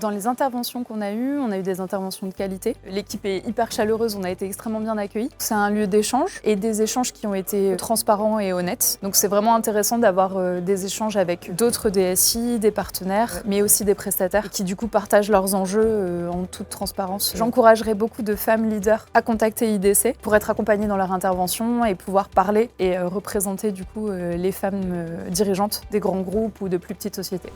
Dans les interventions qu'on a eues, on a eu des interventions de qualité. L'équipe est hyper chaleureuse, on a été extrêmement bien accueillis. C'est un lieu d'échange et des échanges qui ont été transparents et honnêtes. Donc c'est vraiment intéressant d'avoir des échanges avec d'autres DSI, des partenaires, mais aussi des prestataires qui du coup partagent leurs enjeux en toute transparence. J'encouragerais beaucoup de femmes leaders à contacter IDC pour être accompagnées dans leur intervention et pouvoir parler et représenter du coup les femmes dirigeantes des grands groupes ou de plus petites sociétés.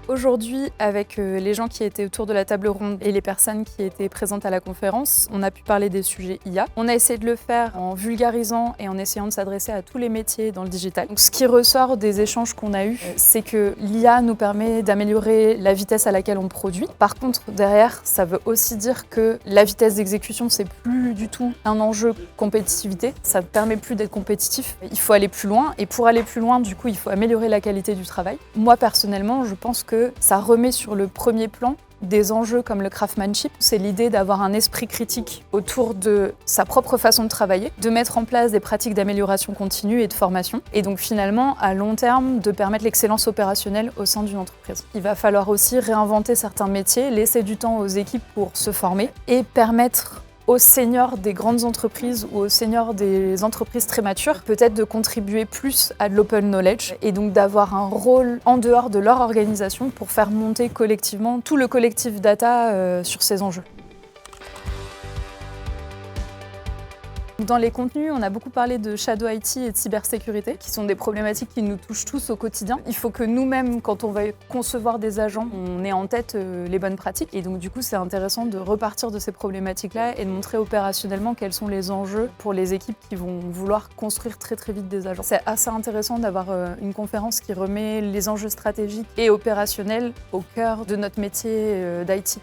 Aujourd'hui, avec les gens qui étaient autour de la table ronde et les personnes qui étaient présentes à la conférence, on a pu parler des sujets IA. On a essayé de le faire en vulgarisant et en essayant de s'adresser à tous les métiers dans le digital. Donc, ce qui ressort des échanges qu'on a eus, c'est que l'IA nous permet d'améliorer la vitesse à laquelle on produit. Par contre, derrière, ça veut aussi dire que la vitesse d'exécution, c'est plus du tout un enjeu compétitivité. Ça ne permet plus d'être compétitif. Il faut aller plus loin et pour aller plus loin, du coup, il faut améliorer la qualité du travail. Moi, personnellement, je pense que ça remet sur le premier plan des enjeux comme le craftsmanship. C'est l'idée d'avoir un esprit critique autour de sa propre façon de travailler, de mettre en place des pratiques d'amélioration continue et de formation, et donc finalement, à long terme, de permettre l'excellence opérationnelle au sein d'une entreprise. Il va falloir aussi réinventer certains métiers, laisser du temps aux équipes pour se former et permettre aux seniors des grandes entreprises ou aux seniors des entreprises très matures, peut-être de contribuer plus à de l'open knowledge et donc d'avoir un rôle en dehors de leur organisation pour faire monter collectivement tout le collectif data sur ces enjeux. Dans les contenus, on a beaucoup parlé de shadow IT et de cybersécurité, qui sont des problématiques qui nous touchent tous au quotidien. Il faut que nous-mêmes, quand on va concevoir des agents, on ait en tête les bonnes pratiques. Et donc du coup, c'est intéressant de repartir de ces problématiques-là et de montrer opérationnellement quels sont les enjeux pour les équipes qui vont vouloir construire très très vite des agents. C'est assez intéressant d'avoir une conférence qui remet les enjeux stratégiques et opérationnels au cœur de notre métier d'IT.